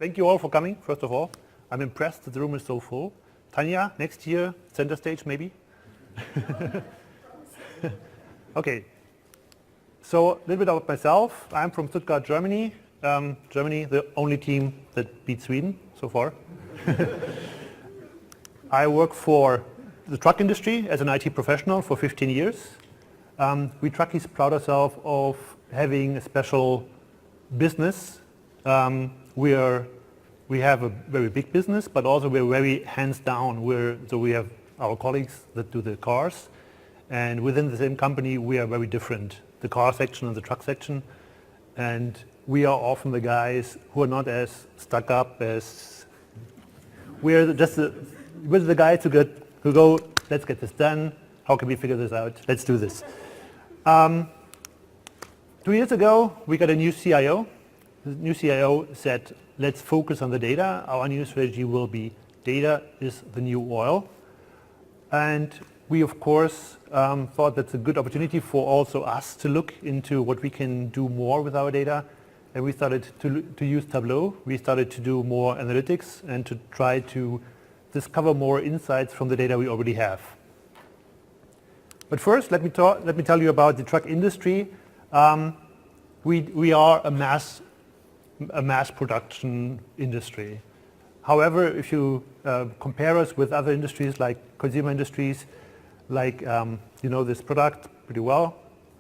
Thank you all for coming, first of all. I'm impressed that the room is so full. Tanya, next year, center stage maybe? Okay, so a little bit about myself. I'm from Stuttgart, Germany. Germany, the only team that beat Sweden so far. I work for the truck industry as an IT professional for 15 years. We truckies proud ourselves of having a special business. We have a very big business, but also we're very hands down. So we have our colleagues that do the cars, and within the same company we are very different. The car section and the truck section, and we are often the guys who are not as stuck up as we're the guys who go, let's get this done. How can we figure this out? Let's do this. 2 years ago, we got a new CIO. The new CIO said, let's focus on the data. Our new strategy will be data is the new oil. And we, of course, thought that's a good opportunity for also us to look into what we can do more with our data. And we started to use Tableau. We started to do more analytics and to try to discover more insights from the data we already have. But first, let me tell you about the truck industry. We are a mass production industry. However, if you compare us with other industries like consumer industries, like you know this product pretty well.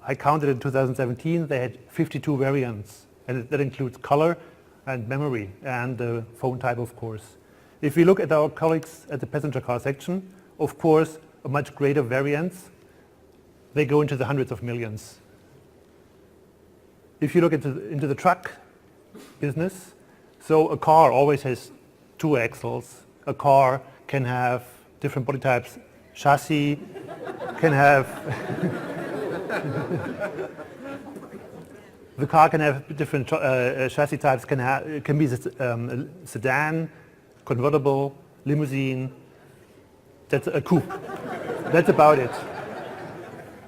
I counted in 2017 they had 52 variants, and that includes color and memory and the phone type, of course. If we look at our colleagues at the passenger car section, of course, a much greater variance. They go into the hundreds of millions. If you look into the truck business, so a car always has two axles. A car can have different body types. Chassis can have the car can have different chassis types. Can be sedan, convertible, limousine. That's a coupe. That's about it.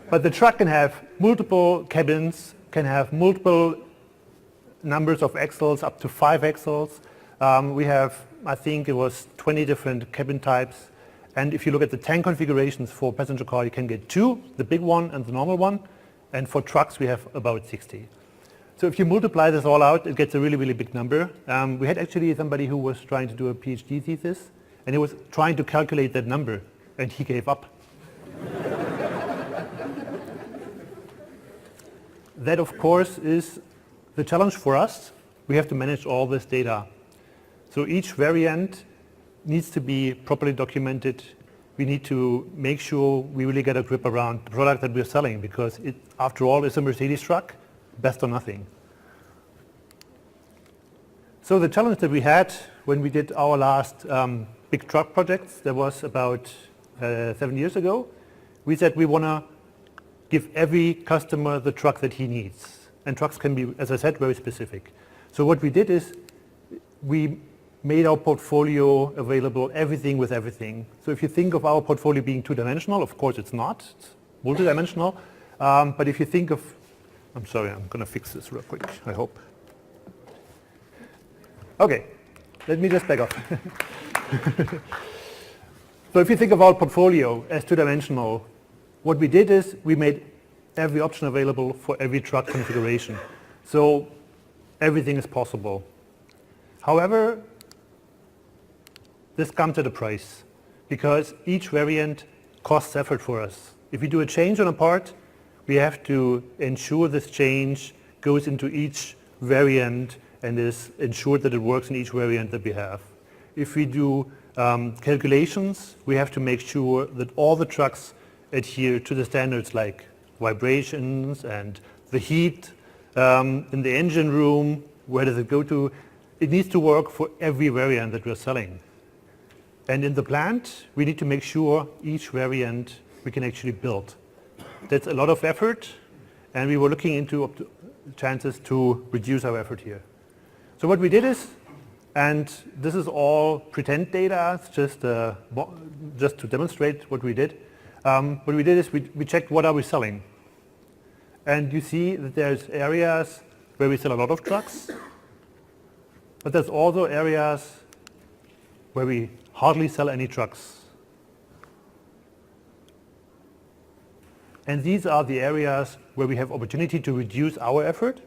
But the truck can have multiple cabins, can have multiple numbers of axles, up to 5 axles. We have, I think it was 20 different cabin types. And if you look at the tank configurations for passenger car, you can get 2, the big one and the normal one. And for trucks, we have about 60. So if you multiply this all out, it gets a really, really big number. We had actually somebody who was trying to do a PhD thesis, and he was trying to calculate that number, and he gave up. That, of course, is the challenge for us. We have to manage all this data. So each variant needs to be properly documented. We need to make sure we really get a grip around the product that we're selling, because it, after all, is a Mercedes truck, best or nothing. So the challenge that we had when we did our last big truck projects, that was about 7 years ago, we said we want to give every customer the truck that he needs. And trucks can be, as I said, very specific. So what we did is we made our portfolio available, everything with everything. So if you think of our portfolio being two-dimensional, of course it's not, it's multi-dimensional. But if you think of, I'm sorry, I'm going to fix this real quick, I hope. Okay, let me just back up. So if you think of our portfolio as two-dimensional, what we did is we made every option available for every truck configuration. So everything is possible. However, this comes at a price, because each variant costs effort for us. If we do a change on a part, we have to ensure this change goes into each variant and is ensured that it works in each variant that we have. If we do calculations, we have to make sure that all the trucks adhere to the standards like vibrations and the heat in the engine room. Where does it go to? It needs to work for every variant that we're selling. And in the plant, we need to make sure each variant we can actually build. That's a lot of effort, and we were looking into chances to reduce our effort here. So what we did is, and this is all pretend data, it's just to demonstrate what we did. What we did is we checked what are we selling. And you see that there's areas where we sell a lot of trucks, But there's also areas where we hardly sell any trucks. And these are the areas where we have opportunity to reduce our effort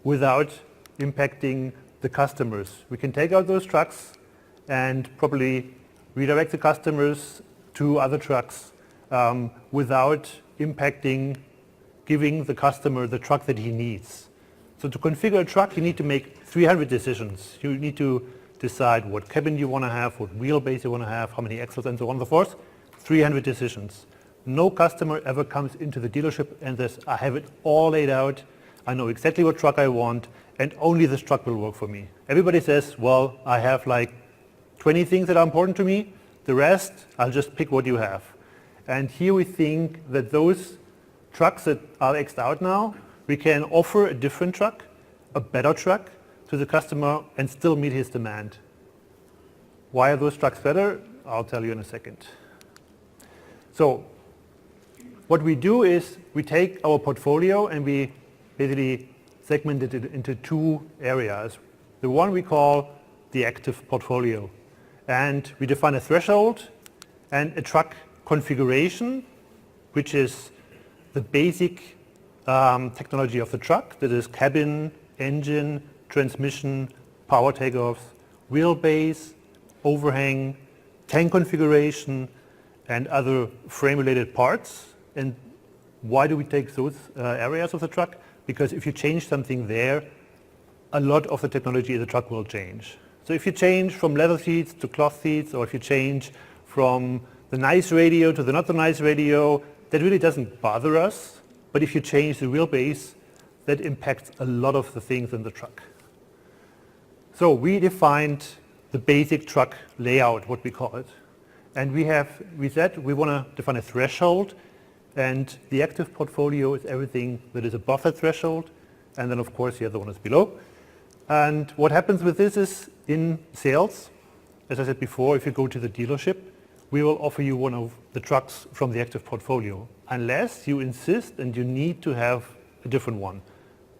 without impacting the customers. We can take out those trucks and probably redirect the customers to other trucks without impacting giving the customer the truck that he needs. So to configure a truck, you need to make 300 decisions. You need to decide what cabin you want to have, what wheelbase you want to have, how many axles, and so on and so forth. 300 decisions. No customer ever comes into the dealership and says, I have it all laid out, I know exactly what truck I want, and only this truck will work for me. Everybody says, well, I have like 20 things that are important to me, the rest, I'll just pick what you have. And here we think that those trucks that are X'd out now, we can offer a different truck, a better truck, to the customer and still meet his demand. Why are those trucks better? I'll tell you in a second. So what we do is we take our portfolio and we basically segment it into two areas. The one we call the active portfolio. And we define a threshold and a truck configuration, which is the basic technology of the truck. That is cabin, engine, transmission, power takeoffs, wheelbase, overhang, tank configuration, and other frame-related parts. And why do we take those areas of the truck? Because if you change something there, a lot of the technology in the truck will change. So if you change from leather seats to cloth seats, or if you change from the nice radio to the not so nice radio, that really doesn't bother us. But if you change the wheelbase, that impacts a lot of the things in the truck. So we defined the basic truck layout, what we call it. And we said we want to define a threshold, and the active portfolio is everything that is above that threshold, and then of course the other one is below. And what happens with this is in sales, as I said before, if you go to the dealership, we will offer you one of the trucks from the active portfolio, unless you insist and you need to have a different one.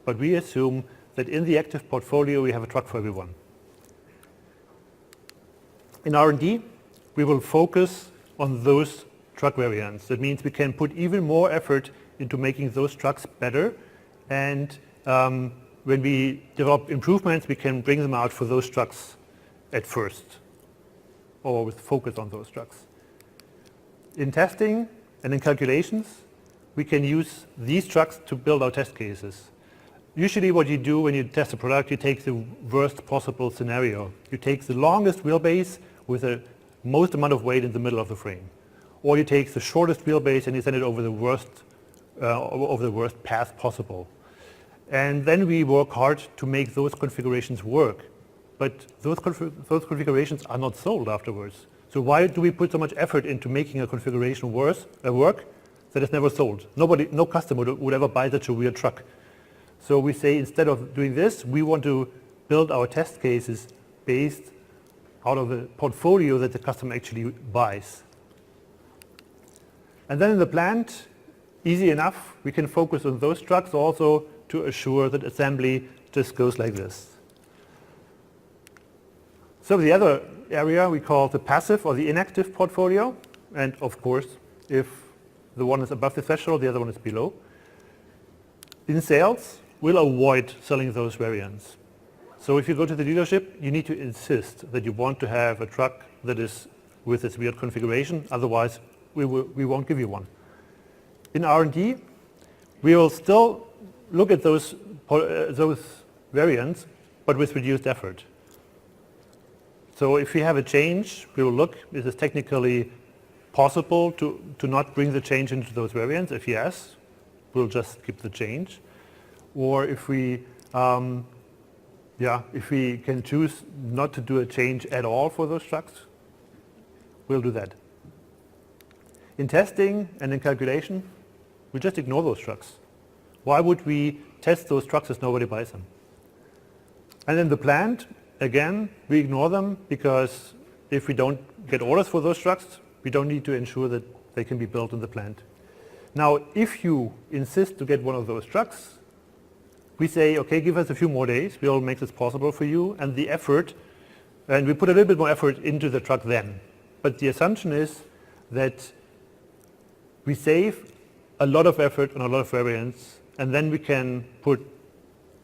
But we assume that in the active portfolio we have a truck for everyone. In R&D, we will focus on those truck variants. That means we can put even more effort into making those trucks better, and when we develop improvements, we can bring them out for those trucks at first, or with focus on those trucks. In testing and in calculations, we can use these trucks to build our test cases. Usually what you do when you test a product, you take the worst possible scenario. You take the longest wheelbase with the most amount of weight in the middle of the frame. Or you take the shortest wheelbase and you send it over the worst path possible. And then we work hard to make those configurations work. But those configurations are not sold afterwards. So why do we put so much effort into making a configuration work that is never sold? No customer would ever buy such a weird truck. So we say instead of doing this, we want to build our test cases based out of a portfolio that the customer actually buys. And then in the plant, easy enough, we can focus on those trucks also to assure that assembly just goes like this. So the other area we call the passive or the inactive portfolio. And of course, if the one is above the threshold, the other one is below. In sales, we'll avoid selling those variants. So if you go to the dealership, you need to insist that you want to have a truck that is with this weird configuration. Otherwise, we won't give you one. In R&D, we will still look at those variants, but with reduced effort. So if we have a change, we will look, is it technically possible to not bring the change into those variants? If yes, we'll just keep the change. Or if we can choose not to do a change at all for those trucks, we'll do that. In testing and in calculation, we just ignore those trucks. Why would we test those trucks if nobody buys them? And in the plant, again, we ignore them because if we don't get orders for those trucks, we don't need to ensure that they can be built in the plant. Now, if you insist to get one of those trucks, we say, okay, give us a few more days. We'll make this possible for you. And the effort, and we put a little bit more effort into the truck then. But the assumption is that we save a lot of effort on a lot of variants, and then we can put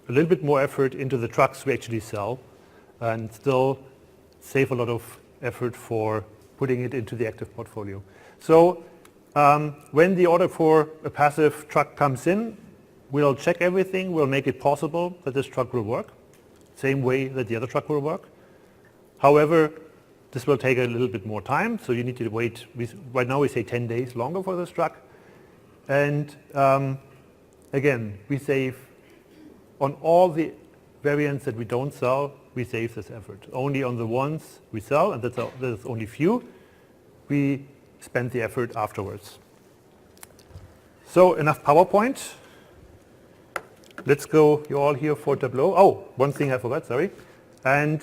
a little bit more effort into the trucks we actually sell and still save a lot of effort for putting it into the active portfolio. So when the order for a passive truck comes in, we'll check everything. We'll make it possible that this truck will work, same way that the other truck will work. However, this will take a little bit more time, so you need to wait. Right now we say 10 days longer for this truck. And again, we save on all the variants that we don't sell, we save this effort. Only on the ones we sell, and that's only few, we spend the effort afterwards. So enough PowerPoint. Let's go, you're all here for Tableau. Oh, one thing I forgot, sorry. And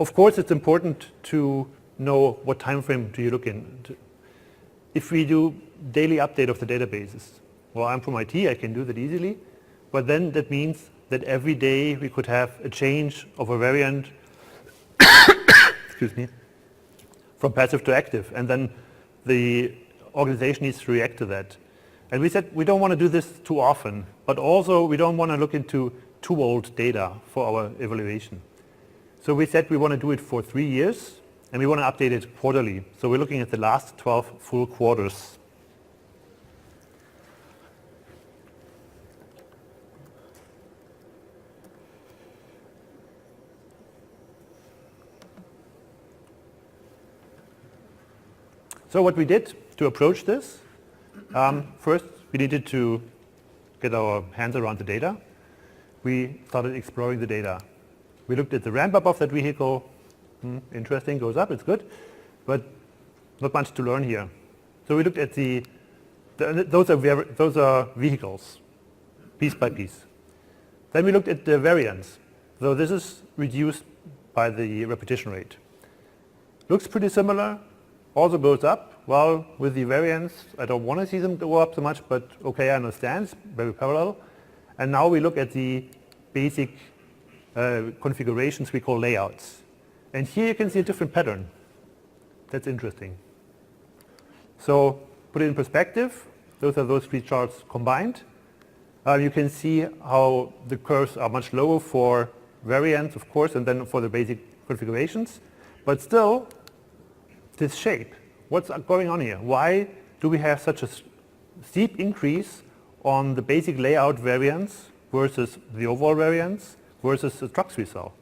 of course it's important to know what time frame do you look in. If we do daily update of the databases, well, I'm from IT, I can do that easily, but then that means that every day we could have a change of a variant excuse me, from passive to active, and then the organization needs to react to that. And we said we don't want to do this too often, but also we don't want to look into too old data for our evaluation. So we said we want to do it for 3 years, and we want to update it quarterly. So we're looking at the last 12 full quarters. So what we did to approach this, first we needed to get our hands around the data. We started exploring the data. We looked at the ramp up of that vehicle. Interesting, goes up, it's good, but not much to learn here. So we looked at those are vehicles, piece by piece. Then we looked at the variance. So this is reduced by the repetition rate. Looks pretty similar, also goes up. Well, with the variance, I don't want to see them go up so much, but okay, I understand, it's very parallel. And now we look at the basic configurations we call layouts. And here you can see a different pattern. That's interesting. So put it in perspective, those are those three charts combined. You can see how the curves are much lower for variants, of course, and then for the basic configurations. But still, this shape, what's going on here? Why do we have such a steep increase on the basic layout variants versus the overall variants versus the trucks we sell?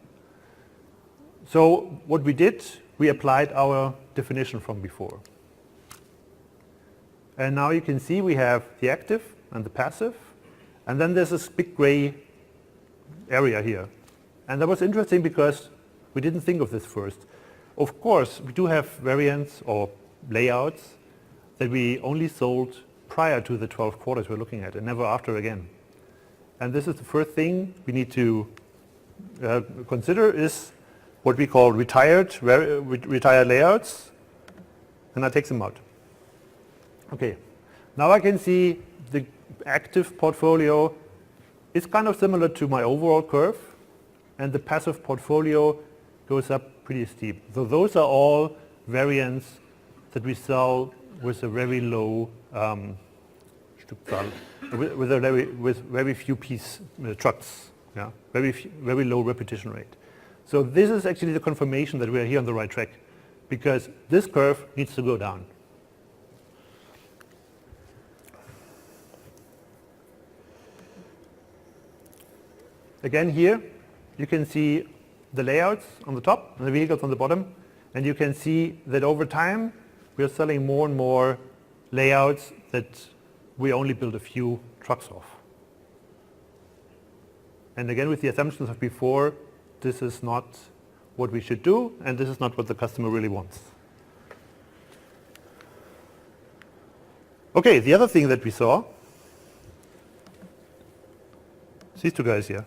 So what we did, we applied our definition from before. And now you can see we have the active and the passive, and then there's this big gray area here. And that was interesting because we didn't think of this first. Of course, we do have variants or layouts that we only sold prior to the 12 quarters we're looking at and never after again. And this is the first thing we need to consider is what we call retired layouts, and I take them out. Okay, now I can see the active portfolio is kind of similar to my overall curve, and the passive portfolio goes up pretty steep. So those are all variants that we sell with a very low with very few piece trucks, yeah, very low repetition rate. So this is actually the confirmation that we are here on the right track, because this curve needs to go down. Again here, you can see the layouts on the top and the vehicles on the bottom, and you can see that over time we are selling more and more layouts that we only build a few trucks of. And again, with the assumptions of before, this is not what we should do, and this is not what the customer really wants. Okay, the other thing that we saw, these two guys here.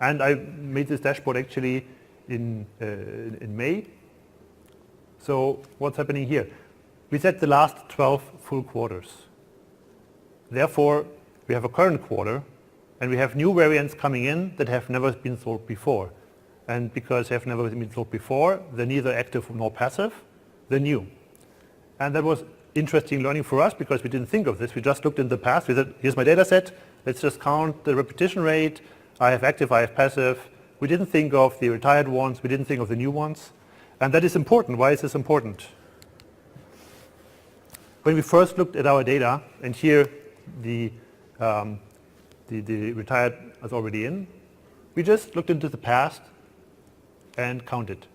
And I made this dashboard actually in May. So what's happening here? We said the last 12 full quarters. Therefore, we have a current quarter, and we have new variants coming in that have never been sold before. And because they have never been sold before, they're neither active nor passive, they're new. And that was interesting learning for us because we didn't think of this. We just looked in the past. We said, here's my data set. Let's just count the repetition rate. I have active, I have passive. We didn't think of the retired ones. We didn't think of the new ones. And that is important. Why is this important? When we first looked at our data, and here the retired is already in, we just looked into the past and counted.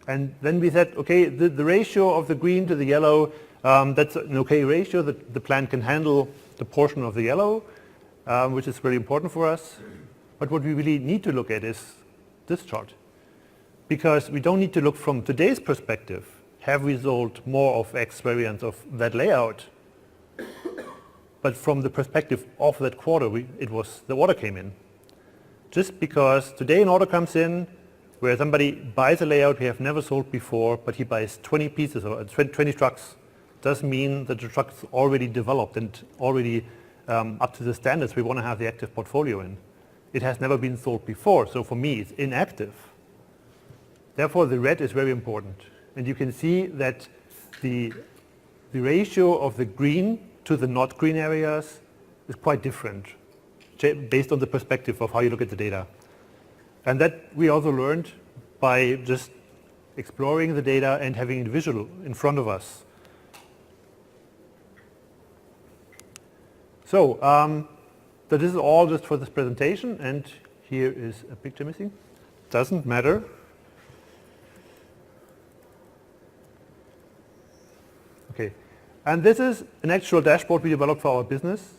And then we said, okay, the ratio of the green to the yellow, that's an okay ratio. The plant can handle the portion of the yellow, which is very important for us. But what we really need to look at is this chart. Because we don't need to look from today's perspective. Have we sold more of X variants of that layout? But from the perspective of that quarter, the order came in. Just because today an order comes in where somebody buys a layout we have never sold before, but he buys 20 pieces or 20 trucks, doesn't mean that the truck is already developed and already up to the standards we want to have the active portfolio in. It has never been sold before, so for me it's inactive. Therefore the red is very important. And you can see that the ratio of the green to the not green areas is quite different based on the perspective of how you look at the data. And that we also learned by just exploring the data and having it visual in front of us. So this is all just for this presentation, and here is a picture missing. Doesn't matter. Okay, and this is an actual dashboard we developed for our business.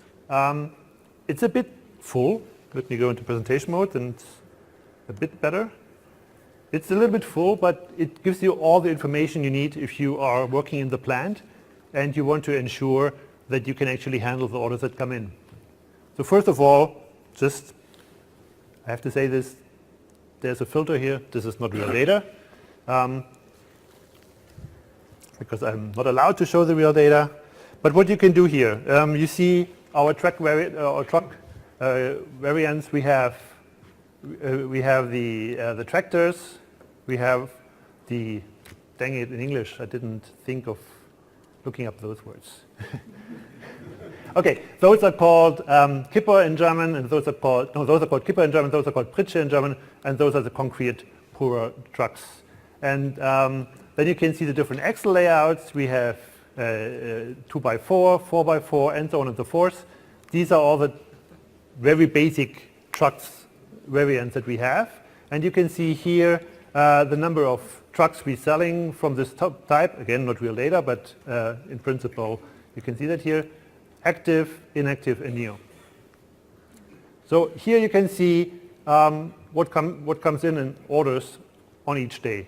It's a bit full. Let me go into presentation mode and it's a bit better. It's a little bit full, but it gives you all the information you need if you are working in the plant and you want to ensure that you can actually handle the orders that come in. So first of all, I have to say this, there's a filter here. This is not real data. Because I'm not allowed to show the real data. But what you can do here, you see our truck variants. We have the tractors. We have the, dang it, in English, I didn't think of looking up those words. Okay, those are called Kipper in German, and those are called Kipper in German, those are called Pritsche in German, and those are the concrete pourer trucks. And then you can see the different axle layouts. We have 2x4, 4x4, and so on and so forth. These are all the very basic trucks variants that we have. And you can see here the number of trucks we're selling from this type. Again, not real data, but in principle, you can see that here. Active, inactive, and neo. So here you can see what comes in orders on each day.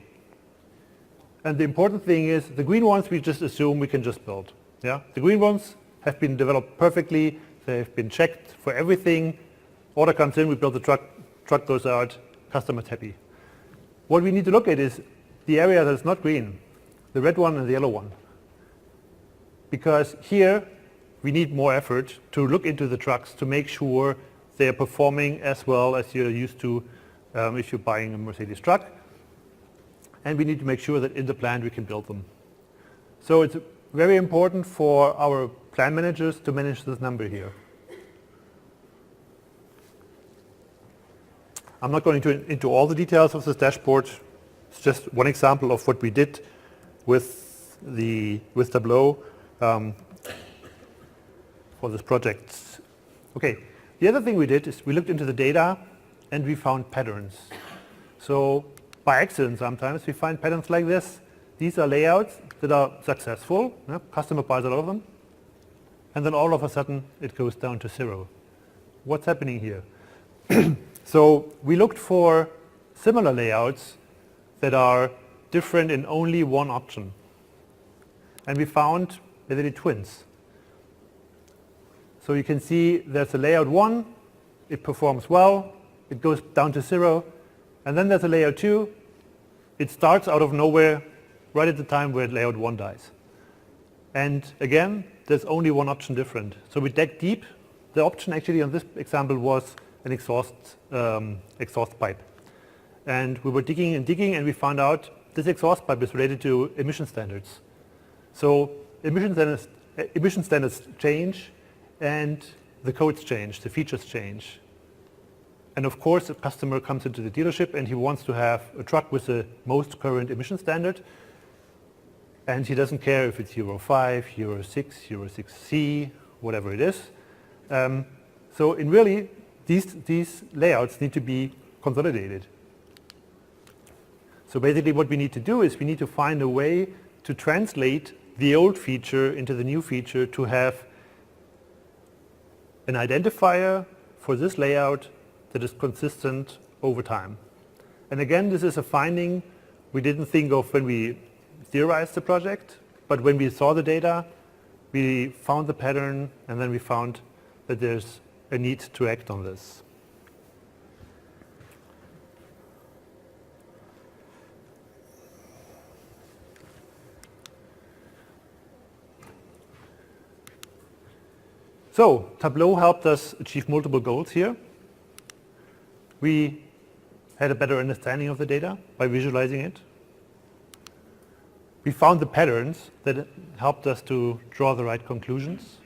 And the important thing is the green ones we just assume we can just build. Yeah? The green ones have been developed perfectly. They have been checked for everything. Order comes in, we build the truck goes out, customer's happy. What we need to look at is the area that's not green, the red one and the yellow one. Because here we need more effort to look into the trucks to make sure they are performing as well as you're used to if you're buying a Mercedes truck. And we need to make sure that in the plant we can build them. So it's very important for our plant managers to manage this number here. I'm not going into all the details of this dashboard. It's just one example of what we did with Tableau for this project. Okay, the other thing we did is we looked into the data and we found patterns. So by accident sometimes we find patterns like this. These are layouts that are successful. Customer buys a lot of them. And then all of a sudden it goes down to zero. What's happening here? So we looked for similar layouts that are different in only one option. And we found basically twins. So you can see there's a layout 1, it performs well, it goes down to 0, and then there's a layout 2, it starts out of nowhere right at the time where layout 1 dies. And again, there's only one option different. So we dug deep The option actually on this example was an exhaust pipe. And we were digging and digging, and we found out this exhaust pipe is related to emission standards. So emission standards change, and the codes change, the features change. And of course, a customer comes into the dealership and he wants to have a truck with the most current emission standard. And he doesn't care if it's Euro 5, Euro 6, Euro 6C, whatever it is. So in really, these layouts need to be consolidated. So basically what we need to do is we need to find a way to translate the old feature into the new feature to have an identifier for this layout that is consistent over time. And again, this is a finding we didn't think of when we theorized the project, but when we saw the data, we found the pattern, and then we found that there's a need to act on this. So Tableau helped us achieve multiple goals here. We had a better understanding of the data by visualizing it. We found the patterns that helped us to draw the right conclusions.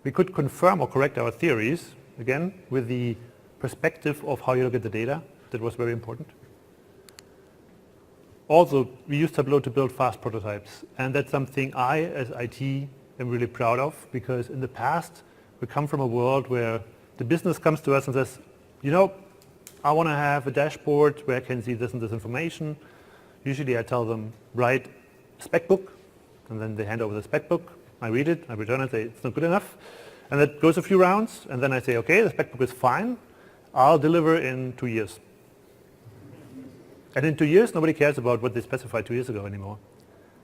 We could confirm or correct our theories, again, with the perspective of how you look at the data. That was very important. Also, we used Tableau to build fast prototypes, and that's something I, as IT, am really proud of, because in the past, we come from a world where the business comes to us and says, you know, I want to have a dashboard where I can see this and this information. Usually I tell them, write a spec book, and then they hand over the spec book. I read it, I return it, say it's not good enough. And that goes a few rounds, and then I say, okay, the spec book is fine. I'll deliver in 2 years. And in 2 years, nobody cares about what they specified 2 years ago anymore.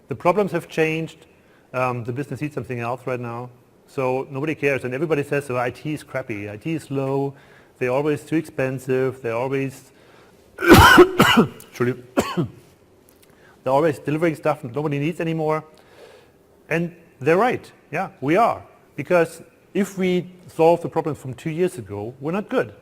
The problems have changed. The business needs something else right now. So nobody cares, and everybody says, oh, IT is crappy, IT is low, they're always too expensive, they're always they're always delivering stuff that nobody needs anymore. And they're right, yeah, we are. Because if we solve the problems from 2 years ago, we're not good.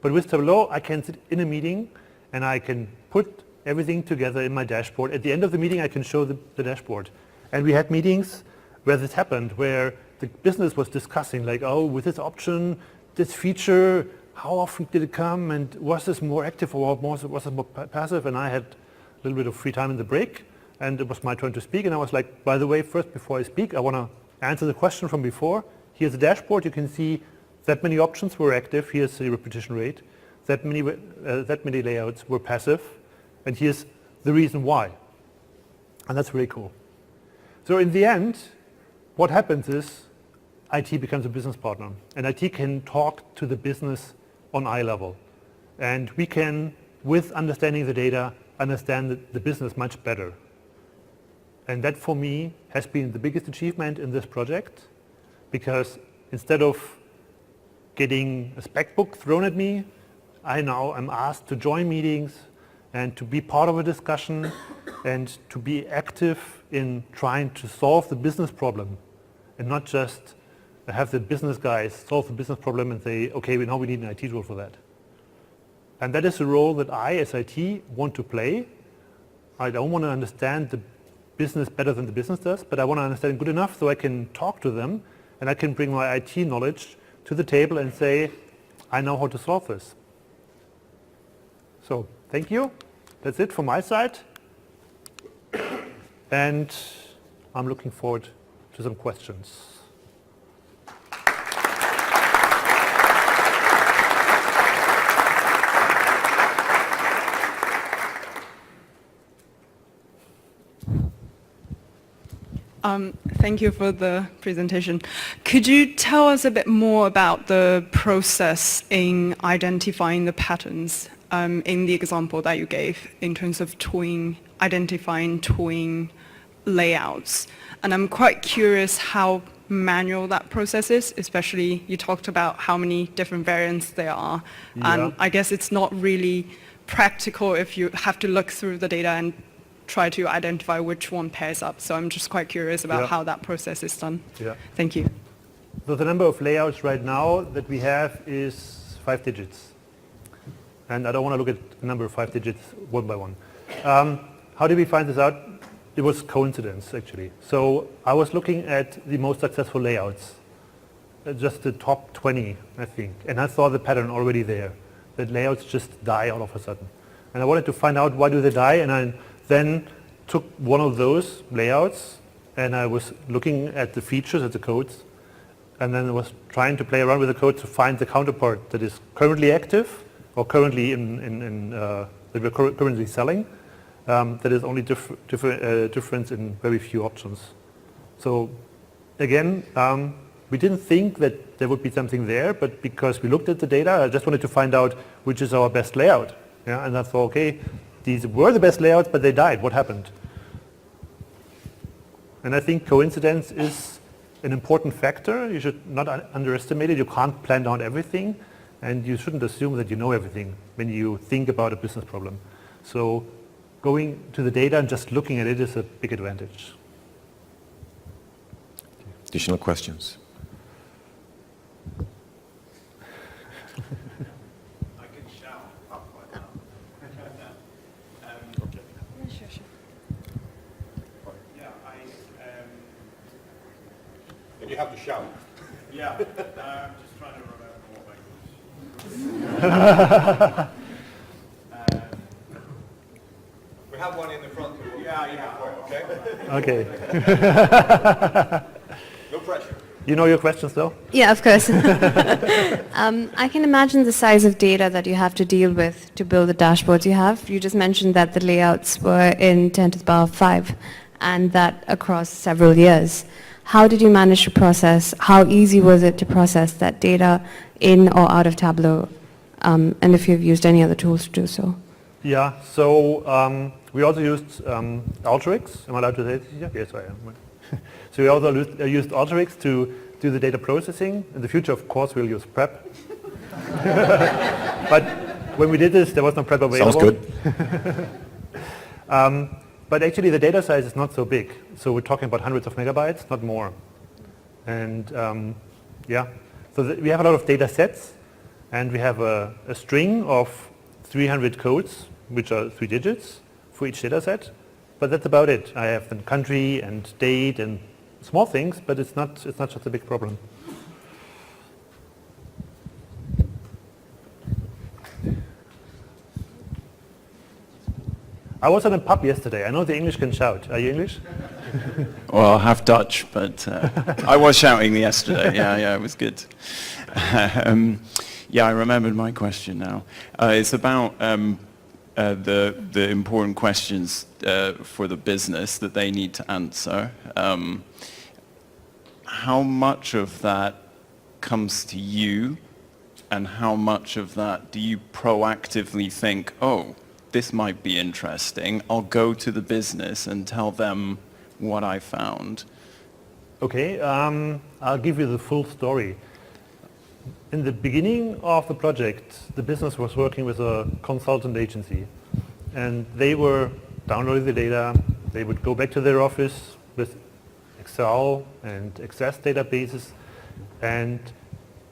But with Tableau, I can sit in a meeting and I can put everything together in my dashboard. At the end of the meeting, I can show the dashboard. And we had meetings where this happened, where the business was discussing, like, oh, with this option, this feature, how often did it come, and was this more active or was it more passive? And I had a little bit of free time in the break, and it was my turn to speak, and I was like, by the way, first, before I speak, I want to answer the question from before. Here's the dashboard. You can see that many options were active. Here's the repetition rate. That many layouts were passive, and here's the reason why. And that's really cool. So in the end, what happens is IT becomes a business partner, and IT can talk to the business on eye level. And we can, with understanding the data, understand the business much better. And that, for me, has been the biggest achievement in this project, because instead of getting a spec book thrown at me, I now am asked to join meetings and to be part of a discussion and to be active in trying to solve the business problem, and not just have the business guys solve the business problem and say, okay, now we need an IT tool for that. And that is a role that I, as IT, want to play. I don't want to understand the business better than the business does, but I want to understand good enough so I can talk to them and I can bring my IT knowledge to the table and say, I know how to solve this. So, thank you. That's it from my side. And I'm looking forward to some questions. Thank you for the presentation. Could you tell us a bit more about the process in identifying the patterns in the example that you gave in terms of identifying twin layouts? And I'm quite curious how manual that process is, especially you talked about how many different variants there are. Yeah. And I guess it's not really practical if you have to look through the data and try to identify which one pairs up. So I'm just quite curious about how that process is done. Yeah. Thank you. So the number of layouts right now that we have is 5 digits. And I don't want to look at the number of 5 digits one by one. How did we find this out? It was coincidence, actually. So I was looking at the most successful layouts, just the top 20, I think. And I saw the pattern already there, that layouts just die all of a sudden. And I wanted to find out why do they die, and I then took one of those layouts, and I was looking at the features, at the codes, and then I was trying to play around with the code to find the counterpart that is currently active, or currently that we're currently selling, that is only difference in very few options. So again, we didn't think that there would be something there, but because we looked at the data, I just wanted to find out which is our best layout. Yeah, and I thought, okay, these were the best layouts, but they died. What happened? And I think coincidence is an important factor. You should not underestimate it. You can't plan out everything, and you shouldn't assume that you know everything when you think about a business problem. So going to the data and just looking at it is a big advantage. Additional questions? I can shout up right now. Yeah, And you have to shout. yeah, I'm just trying to remember what language. We have one in the front. Yeah. Okay? Okay. No pressure. You know your questions, though? Yeah, of course. I can imagine the size of data that you have to deal with to build the dashboards you have. You just mentioned that the layouts were in 10 to the power 5 and that across several years. How did you manage to process, how easy was it to process that data in or out of Tableau? And if you've used any other tools to do so? Yeah, so we also used Alteryx. Am I allowed to say it here? Yes, I am. So we also used Alteryx to do the data processing. In the future, of course, we'll use prep. But when we did this, there was no prep available. Sounds good. But actually, the data size is not so big. So we're talking about hundreds of megabytes, not more. And yeah, so we have a lot of data sets, and we have a string of 300 codes, which are 3 digits for each data set. But that's about it. I have the country and date and small things, but it's not just a big problem. I was in a pub yesterday. I know the English can shout. Are you English? Well, half Dutch, but I was shouting yesterday. Yeah, it was good. Yeah, I remembered my question now. It's about the important questions for the business that they need to answer. How much of that comes to you, and how much of that do you proactively think, oh, this might be interesting, I'll go to the business and tell them what I found? Okay, I'll give you the full story. In the beginning of the project, the business was working with a consultant agency, and they were downloading the data. They would go back to their office with Excel and Access databases, and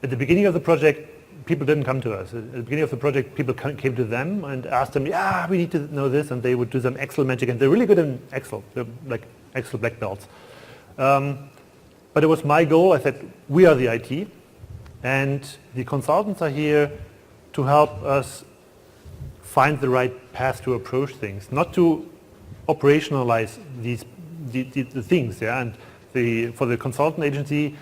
at the beginning of the project, people didn't come to us. At the beginning of the project, people came to them and asked them, yeah, we need to know this, and they would do some Excel magic, and they're really good in Excel. They're like Excel black belts. But it was my goal. I said, we are the IT, and the consultants are here to help us find the right path to approach things, not to operationalize the things. Yeah, and for the consultant agency,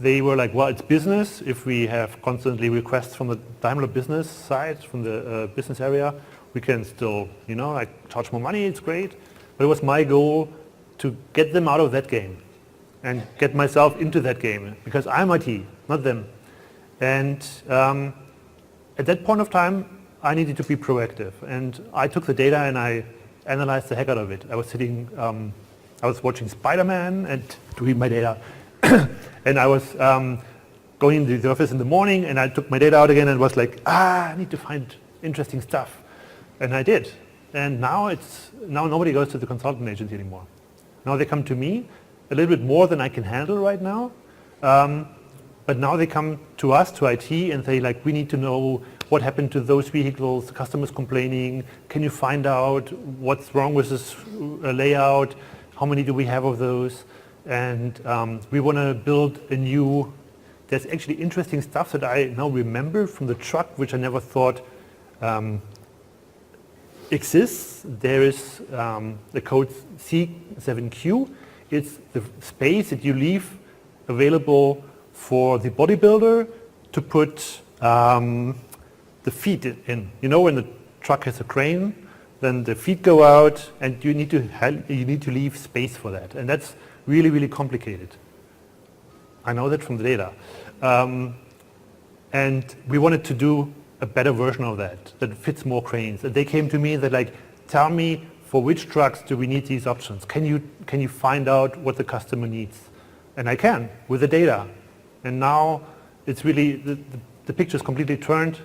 they were like, well, it's business. If we have constantly requests from the Daimler business side, from the business area, we can still, like charge more money. It's great. But it was my goal to get them out of that game and get myself into that game, because I'm IT, not them. And at that point of time, I needed to be proactive. And I took the data and I analyzed the heck out of it. I was sitting, I was watching Spider-Man and doing my data. And I was going into the office in the morning, and I took my data out again and was like, I need to find interesting stuff. And I did. And now nobody goes to the consultant agency anymore. Now they come to me a little bit more than I can handle right now. But now they come to us, to IT, and say like, we need to know what happened to those vehicles, the customer's complaining, can you find out what's wrong with this layout, how many do we have of those? And we want to build a new, there's actually interesting stuff that I now remember from the truck, which I never thought exists. There is the code C7Q. It's the space that you leave available for the bodybuilder to put the feet in. You know, when the truck has a crane, then the feet go out, and you need to leave space for that, and that's really, really complicated. I know that from the data, and we wanted to do a better version of that fits more cranes. And they came to me, they're like, tell me for which trucks do we need these options? Can you find out what the customer needs? And I can with the data. And now it's really, the picture's completely turned.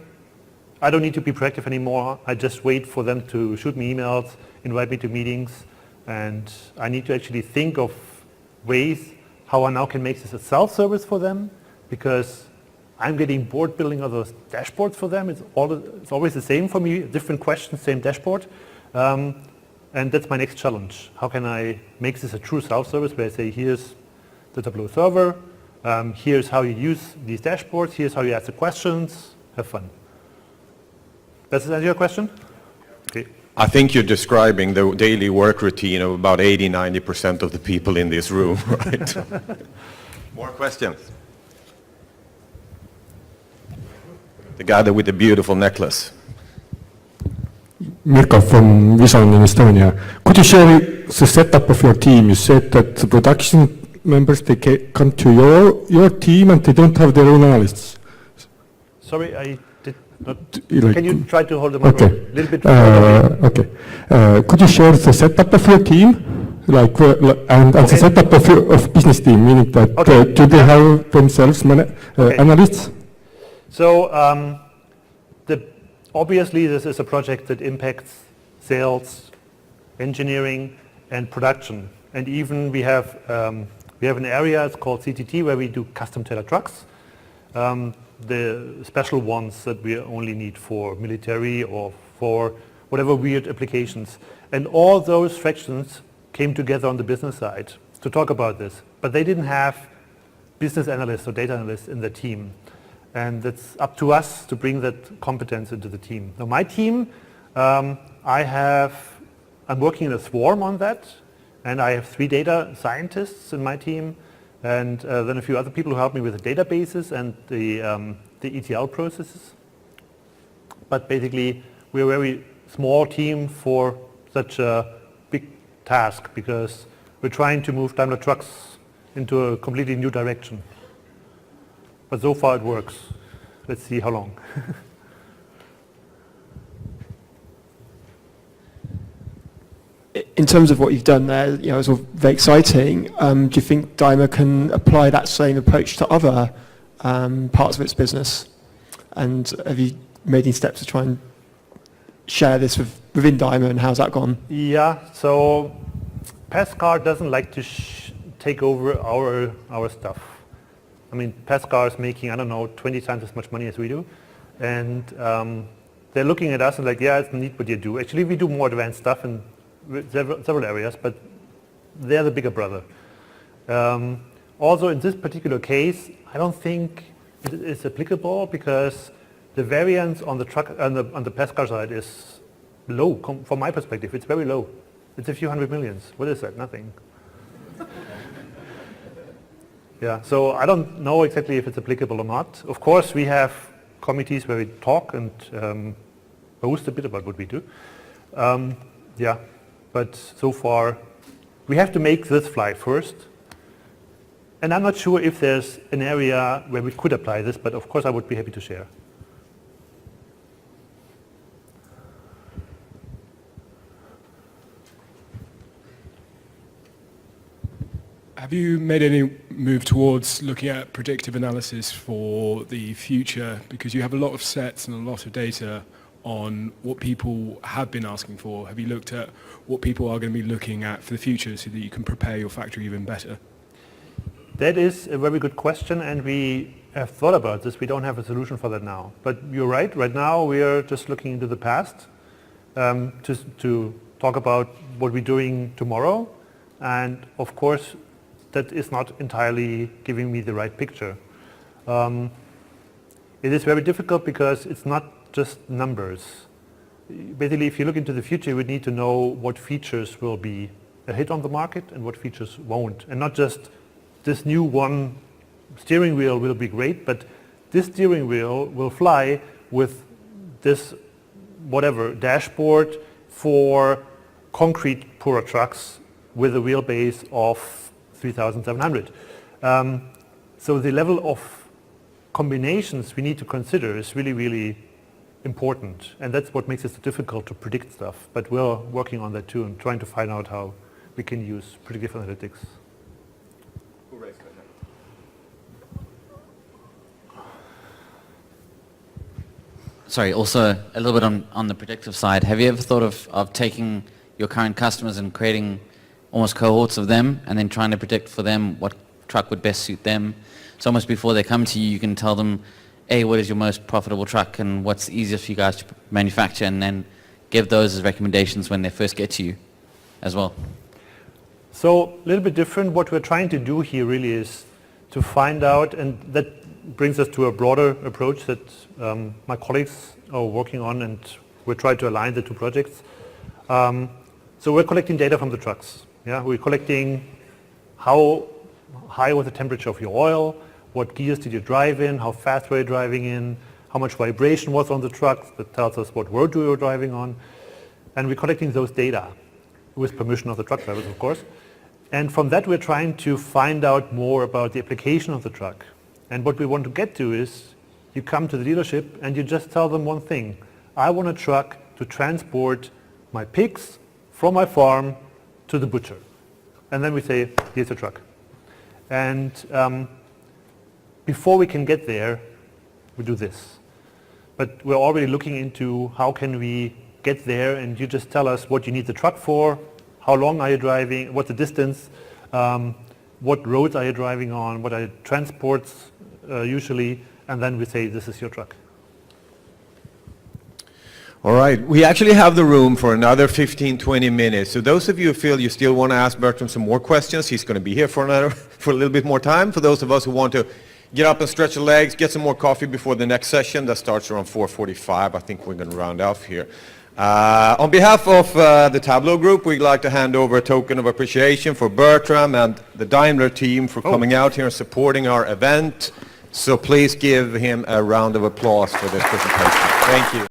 I don't need to be proactive anymore. I just wait for them to shoot me emails, invite me to meetings, and I need to actually think of ways how I now can make this a self-service for them, because I'm getting bored building all those dashboards for them. It's always the same for me, different questions, same dashboard. And that's my next challenge. How can I make this a true self-service where I say, here's the Tableau server, here's how you use these dashboards, here's how you ask the questions, have fun. Does that answer your question? Okay. I think you're describing the daily work routine of about 80-90% of the people in this room, right? More questions? The guy there with the beautiful necklace. Mirko from Vision in Estonia. Could you share the setup of your team? You said that the production members, they come to your team and they don't have their own analysts. Sorry, I did not. Like, can you try to hold the mic okay. a little bit further away? Okay. Could you share the setup of your team? Like, and the setup of business team, meaning that do they have themselves analysts? So obviously this is a project that impacts sales, engineering, and production. And even we have an area, it's called CTT, where we do custom tailored trucks. The special ones that we only need for military or for whatever weird applications. And all those fractions came together on the business side to talk about this. But they didn't have business analysts or data analysts in the team. And it's up to us to bring that competence into the team. Now my team, I'm working in a swarm on that, and I have 3 data scientists in my team, and then a few other people who help me with the databases and the ETL processes. But basically, we're a very small team for such a big task, because we're trying to move Daimler Trucks into a completely new direction. But so far it works. Let's see how long. In terms of what you've done there, it's all very exciting. Do you think Daimler can apply that same approach to other parts of its business? And have you made any steps to try and share this within Daimler, and how's that gone? Yeah, so Pascal doesn't like to take over our stuff. I mean, Pascal is making, 20 times as much money as we do. And they're looking at us and like, yeah, it's neat what you do. Actually, we do more advanced stuff in several areas, but they're the bigger brother. Also, in this particular case, I don't think it is applicable, because the variance on the truck on the Pascal side is low. From my perspective, it's very low. It's a few hundred millions. What is that? Nothing. Yeah, so I don't know exactly if it's applicable or not. Of course, we have committees where we talk and boast a bit about what we do. Yeah, but so far, we have to make this fly first. And I'm not sure if there's an area where we could apply this, but of course I would be happy to share. Have you made any move towards looking at predictive analysis for the future? Because you have a lot of sets and a lot of data on what people have been asking for. Have you looked at what people are going to be looking at for the future so that you can prepare your factory even better? That is a very good question, and we have thought about this. We don't have a solution for that now. But you're right. Right now we are just looking into the past to talk about what we're doing tomorrow. And of course, that is not entirely giving me the right picture. It is very difficult because it's not just numbers. Basically, if you look into the future, you would need to know what features will be a hit on the market and what features won't. And not just this new one steering wheel will be great, but this steering wheel will fly with this whatever dashboard for concrete poorer trucks with a wheelbase of 3,700. So the level of combinations we need to consider is really, really important. And that's what makes it so difficult to predict stuff. But we're working on that too and trying to find out how we can use predictive analytics. Sorry, also a little bit on the predictive side. Have you ever thought of taking your current customers and creating almost cohorts of them and then trying to predict for them what truck would best suit them? So almost before they come to you, you can tell them, A, what is your most profitable truck and what's easiest for you guys to manufacture, and then give those as recommendations when they first get to you as well. So a little bit different. What we're trying to do here really is to find out, and that brings us to a broader approach that my colleagues are working on, and we're trying to align the two projects. So we're collecting data from the trucks. Yeah, we're collecting how high was the temperature of your oil, what gears did you drive in, how fast were you driving in, how much vibration was on the truck. That tells us what road you were driving on. And we're collecting those data with permission of the truck drivers, of course. And from that, we're trying to find out more about the application of the truck. And what we want to get to is you come to the dealership and you just tell them one thing. I want a truck to transport my pigs from my farm to the butcher. And then we say, here's a truck. And before we can get there, we do this. But we're already looking into how can we get there, and you just tell us what you need the truck for, how long are you driving, what's the distance, what roads are you driving on, what are your transports usually, and then we say this is your truck. All right, we actually have the room for another 15-20 minutes. So those of you who feel you still want to ask Bertram some more questions, he's going to be here for a little bit more time. For those of us who want to get up and stretch the legs, get some more coffee before the next session, that starts around 4:45. I think we're going to round off here. On behalf of the Tableau group, we'd like to hand over a token of appreciation for Bertram and the Daimler team for coming out here and supporting our event. So please give him a round of applause for this presentation. Thank you.